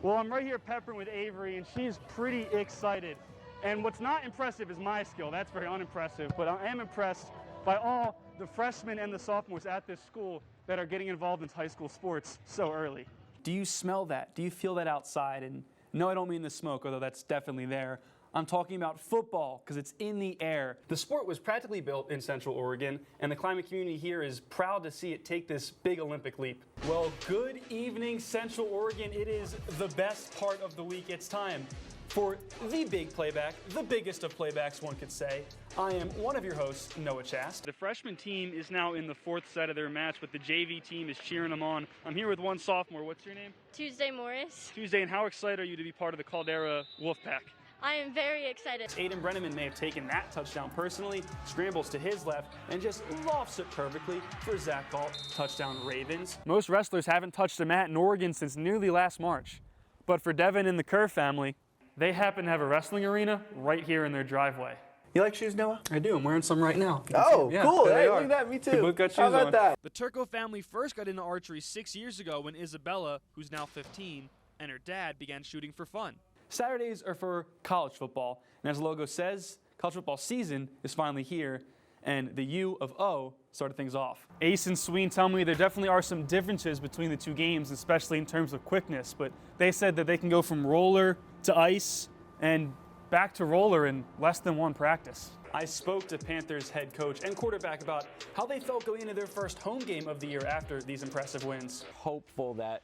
Well, I'm right here peppering with Avery, and she's pretty excited. And what's not impressive is my skill. That's very unimpressive, but I am impressed by all the freshmen and the sophomores at this school that are getting involved in high school sports so early. Do you smell that? Do you feel that outside? And no, I don't mean the smoke, although that's definitely there. I'm talking about football, because it's in the air. The sport was practically built in Central Oregon, and the climate community here is proud to see it take this big Olympic leap. Well, good evening, Central Oregon. It is the best part of the week. It's time for the big playback, the biggest of playbacks, one could say. I am one of your hosts, Noah.chast. The freshman team is now in the fourth set of their match, but the JV team is cheering them on. I'm here with one sophomore. What's your name? Tuesday Morris. Tuesday, and how excited are you to be part of the Caldera Wolfpack? I am very excited. Aiden Brenneman may have taken that touchdown personally, scrambles to his left, and just lofts it perfectly for Zach Galt. Touchdown Ravens. Most wrestlers haven't touched a mat in Oregon since nearly last March. But for Devin and the Kerr family, they happen to have a wrestling arena right here in their driveway. You like shoes, Noah? I do. I'm wearing some right now. Oh, yeah, cool. Hey, are. look at that. Me too. We both got shoes How about on. that? The Turco family first got into archery 6 years ago when Isabella, who's now 15, and her dad began shooting for fun. Saturdays are for college football, and as the logo says, college football season is finally here, and the U of O started things off. Ace and Sween tell me there definitely are some differences between the two games, especially in terms of quickness, but they said that they can go from roller to ice and back to roller in less than one practice. I spoke to Panthers head coach and quarterback about how they felt going into their first home game of the year after these impressive wins. Hopeful that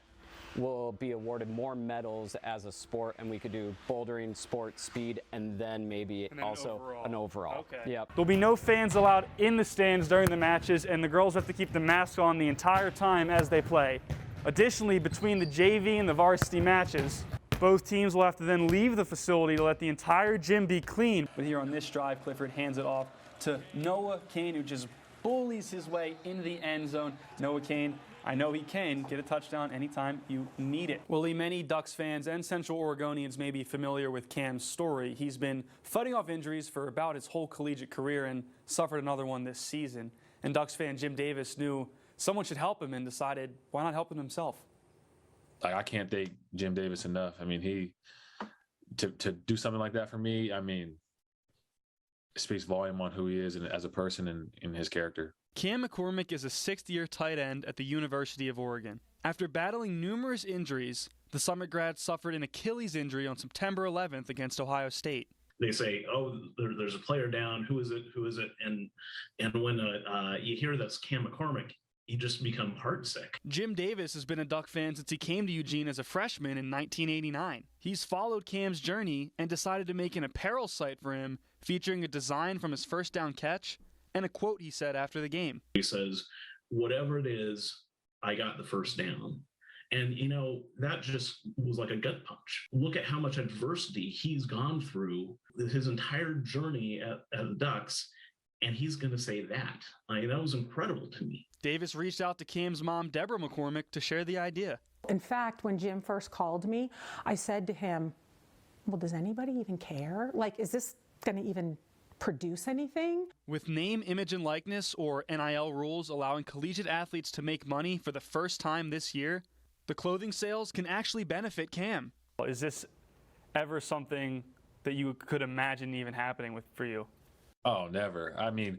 we'll be awarded more medals as a sport, and we could do bouldering, sport, speed, and then maybe also an overall. Okay. Yep. There'll be no fans allowed in the stands during the matches, and the girls have to keep the mask on the entire time as they play. Additionally, between the JV and the varsity matches, both teams will have to then leave the facility to let the entire gym be clean. But here on this drive, Clifford hands it off to Noah Kane, who just bullies his way into the end zone. Noah Kane, I know he can get a touchdown anytime you need it. Well, many Ducks fans and Central Oregonians may be familiar with Cam's story. He's been fighting off injuries for about his whole collegiate career and suffered another one this season. And Ducks fan Jim Davis knew someone should help him and decided, why not help him himself? I can't thank Jim Davis enough. I mean, to do something like that for me, I mean, it speaks volume on who he is and as a person and in his character. Cam McCormick is a sixth-year tight end at the University of Oregon. After battling numerous injuries, the Summit grad suffered an Achilles injury on September 11th against Ohio State. They say, oh, there's a player down. Who is it? Who is it? And when you hear that's Cam McCormick, you just become heartsick. Jim Davis has been a Duck fan since he came to Eugene as a freshman in 1989. He's followed Cam's journey and decided to make an apparel site for him featuring a design from his first down catch and a quote he said after the game. He says, whatever it is, I got the first down. And, you know, that just was like a gut punch. Look at how much adversity he's gone through his entire journey at the Ducks, and he's going to say that. That was incredible to me. Davis reached out to Cam's mom, Deborah McCormick, to share the idea. In fact, when Jim first called me, I said to him, well, does anybody even care? Like, is this going to even produce anything? With name, image, and likeness, or NIL rules allowing collegiate athletes to make money for the first time this year, the clothing sales can actually benefit Cam. Is this ever something that you could imagine even happening for you? Oh, never. I mean,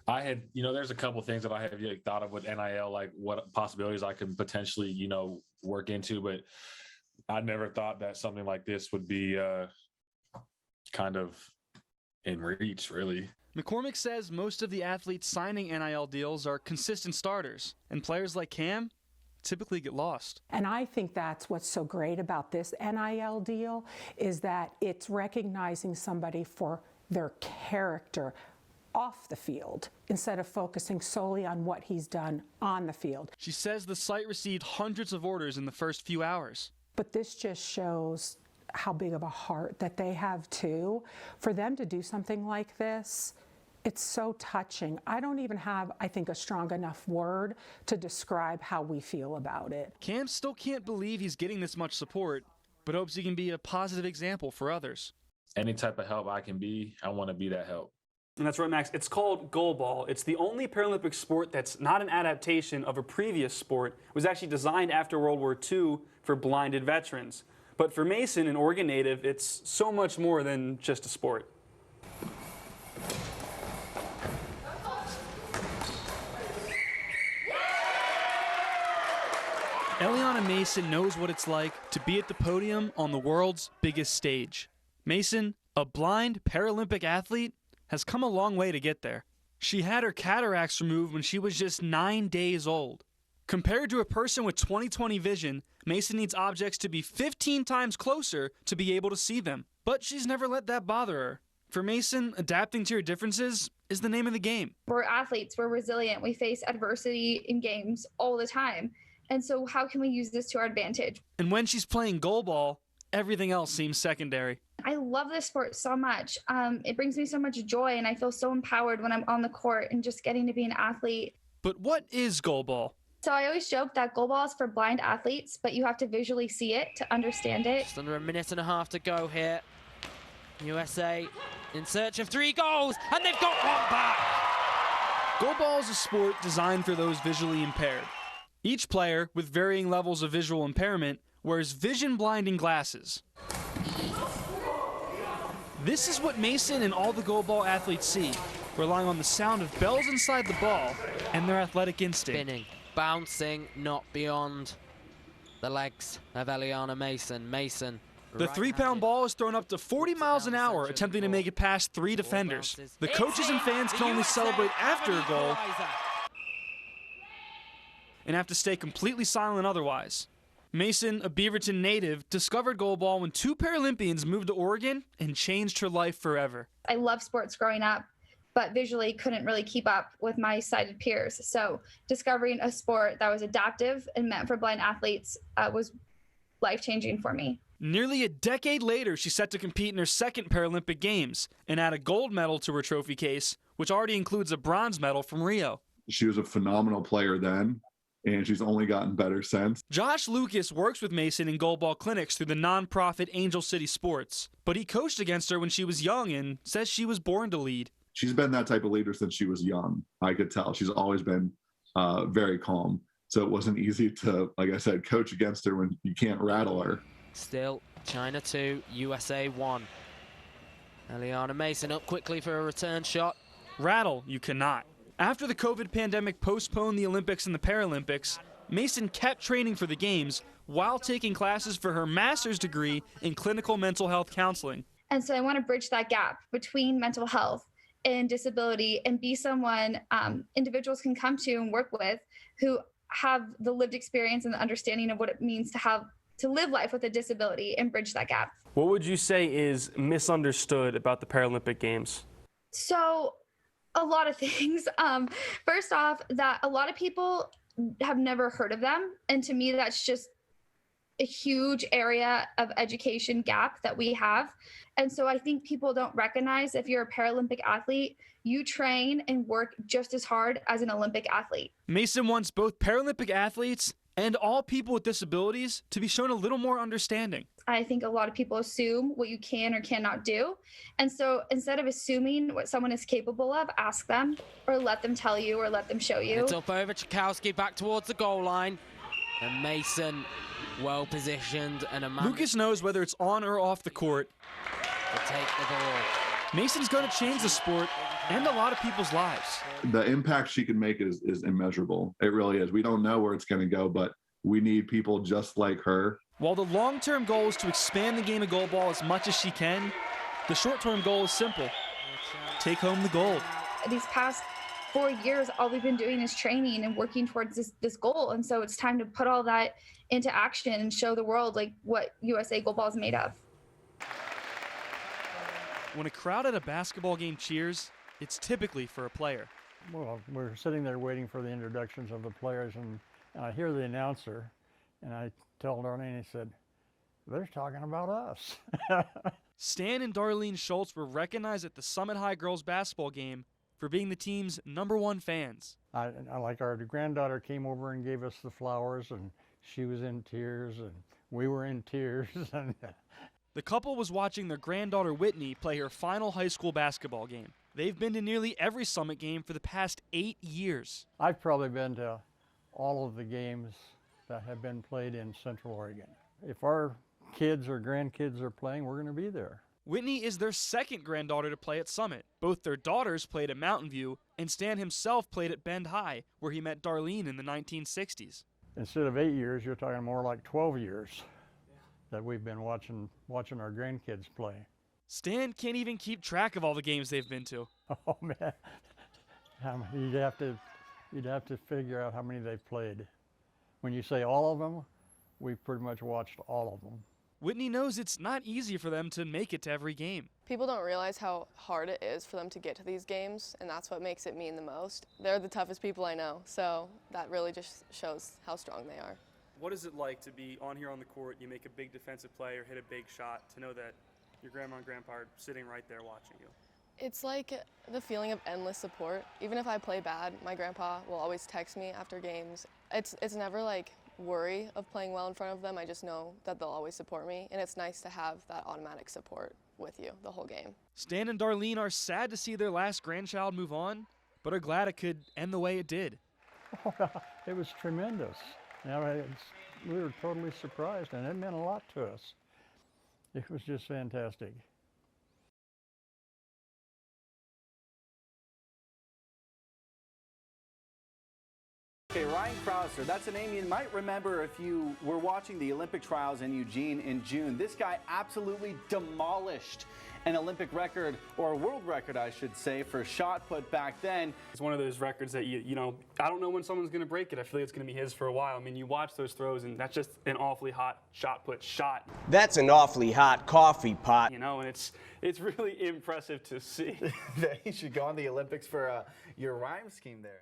I had, there's a couple things that I have thought of with NIL, like what possibilities I could potentially, work into, but I never thought that something like this would be kind of in reach, really. McCormick says most of the athletes signing NIL deals are consistent starters, and players like Cam typically get lost. And I think that's what's so great about this NIL deal is that it's recognizing somebody for their character off the field instead of focusing solely on what he's done on the field. She says the site received hundreds of orders in the first few hours. But this just shows how big of a heart that they have too. For them to do something like this, it's so touching. I don't even have, I think, a strong enough word to describe how we feel about it. Cam still can't believe he's getting this much support, but hopes he can be a positive example for others. Any type of help I can be, I want to be that help. And that's right, Max. It's called Goalball. It's the only Paralympic sport that's not an adaptation of a previous sport. It was actually designed after World War II for blinded veterans. But for Mason, an Oregon native, it's so much more than just a sport. Eliana Mason knows what it's like to be at the podium on the world's biggest stage. Mason, a blind Paralympic athlete, has come a long way to get there. She had her cataracts removed when she was just 9 days old. Compared to a person with 20/20 vision, Mason needs objects to be 15 times closer to be able to see them. But she's never let that bother her. For Mason, adapting to your differences is the name of the game. We're athletes, we're resilient, we face adversity in games all the time. And so how can we use this to our advantage? And when she's playing goalball, everything else seems secondary. I love this sport so much. It brings me so much joy, and I feel so empowered when I'm on the court and just getting to be an athlete. But what is goalball? So I always joke that goalball is for blind athletes, but you have to visually see it to understand it. Just under a minute and a half to go here. USA in search of 3 goals, and they've got one back. Goalball is a sport designed for those visually impaired. Each player, with varying levels of visual impairment, wears vision-blinding glasses. This is what Mason and all the goalball athletes see, relying on the sound of bells inside the ball and their athletic instinct. Spinning, bouncing, not beyond the legs of Eliana Mason. Mason. The 3-pound ball is thrown up to 40 miles an hour, attempting to make it past 3 defenders. The coaches and fans can only celebrate after a goal and have to stay completely silent otherwise. Mason, a Beaverton native, discovered goalball when 2 Paralympians moved to Oregon and changed her life forever. I loved sports growing up, but visually couldn't really keep up with my sighted peers. So discovering a sport that was adaptive and meant for blind athletes was life-changing for me. Nearly a decade later, she's set to compete in her second Paralympic Games and add a gold medal to her trophy case, which already includes a bronze medal from Rio. She was a phenomenal player then, and she's only gotten better since. Josh Lucas works with Mason in goalball clinics through the nonprofit Angel City Sports, but he coached against her when she was young and says she was born to lead. She's been that type of leader since she was young. I could tell. She's always been very calm. So it wasn't easy to, like I said, coach against her when you can't rattle her. Still, China 2, USA 1. Eliana Mason up quickly for a return shot. Rattle, you cannot. After the COVID pandemic postponed the Olympics and the Paralympics, Mason kept training for the Games while taking classes for her master's degree in clinical mental health counseling. And so I want to bridge that gap between mental health and disability and be someone individuals can come to and work with who have the lived experience and the understanding of what it means to live life with a disability and bridge that gap. What would you say is misunderstood about the Paralympic Games? So a lot of things. First off, that a lot of people have never heard of them. And to me, that's just a huge area of education gap that we have. And so I think people don't recognize if you're a Paralympic athlete, you train and work just as hard as an Olympic athlete. Mason wants both Paralympic athletes and all people with disabilities to be shown a little more understanding. I think a lot of people assume what you can or cannot do. And so instead of assuming what someone is capable of, ask them or let them tell you or let them show you. It's up over Tchaikovsky back towards the goal line. And Mason well positioned and a man. Lucas knows whether it's on or off the court. To take the ball. Mason's going to change the sport and a lot of people's lives. The impact she can make is immeasurable. It really is. We don't know where it's going to go, but we need people just like her. While the long-term goal is to expand the game of goalball as much as she can, the short-term goal is simple. Take home the gold. These past 4 years, all we've been doing is training and working towards this goal. And so it's time to put all that into action and show the world like what USA Goalball is made of. When a crowd at a basketball game cheers, it's typically for a player. Well, we're sitting there waiting for the introductions of the players, and I hear the announcer, and I told Darlene, he said, they're talking about us. Stan and Darlene Schultz were recognized at the Summit High girls basketball game for being the team's #1 fans. I like our granddaughter came over and gave us the flowers, and she was in tears, and we were in tears. And the couple was watching their granddaughter Whitney play her final high school basketball game. They've been to nearly every Summit game for the past 8 years. I've probably been to all of the games that have been played in Central Oregon. If our kids or grandkids are playing, we're going to be there. Whitney is their second granddaughter to play at Summit. Both their daughters played at Mountain View, and Stan himself played at Bend High, where he met Darlene in the 1960s. Instead of 8 years, you're talking more like 12 years that we've been watching our grandkids play. Stan can't even keep track of all the games they've been to. Oh man, you'd have to figure out how many they've played. When you say all of them, we've pretty much watched all of them. Whitney knows it's not easy for them to make it to every game. People don't realize how hard it is for them to get to these games, and that's what makes it mean the most. They're the toughest people I know, so that really just shows how strong they are. What is it like to be on here on the court, you make a big defensive play or hit a big shot, to know that your grandma and grandpa are sitting right there watching you? It's like the feeling of endless support. Even if I play bad, my grandpa will always text me after games. It's never like worry of playing well in front of them. I just know that they'll always support me, and it's nice to have that automatic support with you the whole game. Stan and Darlene are sad to see their last grandchild move on, but are glad it could end the way it did. It was tremendous. We were totally surprised, and it meant a lot to us. It was just fantastic. Okay, Ryan Krauser, that's a name you might remember if you were watching the Olympic trials in Eugene in June. This guy absolutely demolished an Olympic record, or a world record, I should say, for shot put back then. It's one of those records that, you know, I don't know when someone's going to break it. I feel like it's going to be his for a while. I mean, you watch those throws, and that's just an awfully hot shot put shot. That's an awfully hot coffee pot. You know, and it's really impressive to see. You should go on the Olympics for your rhyme scheme there.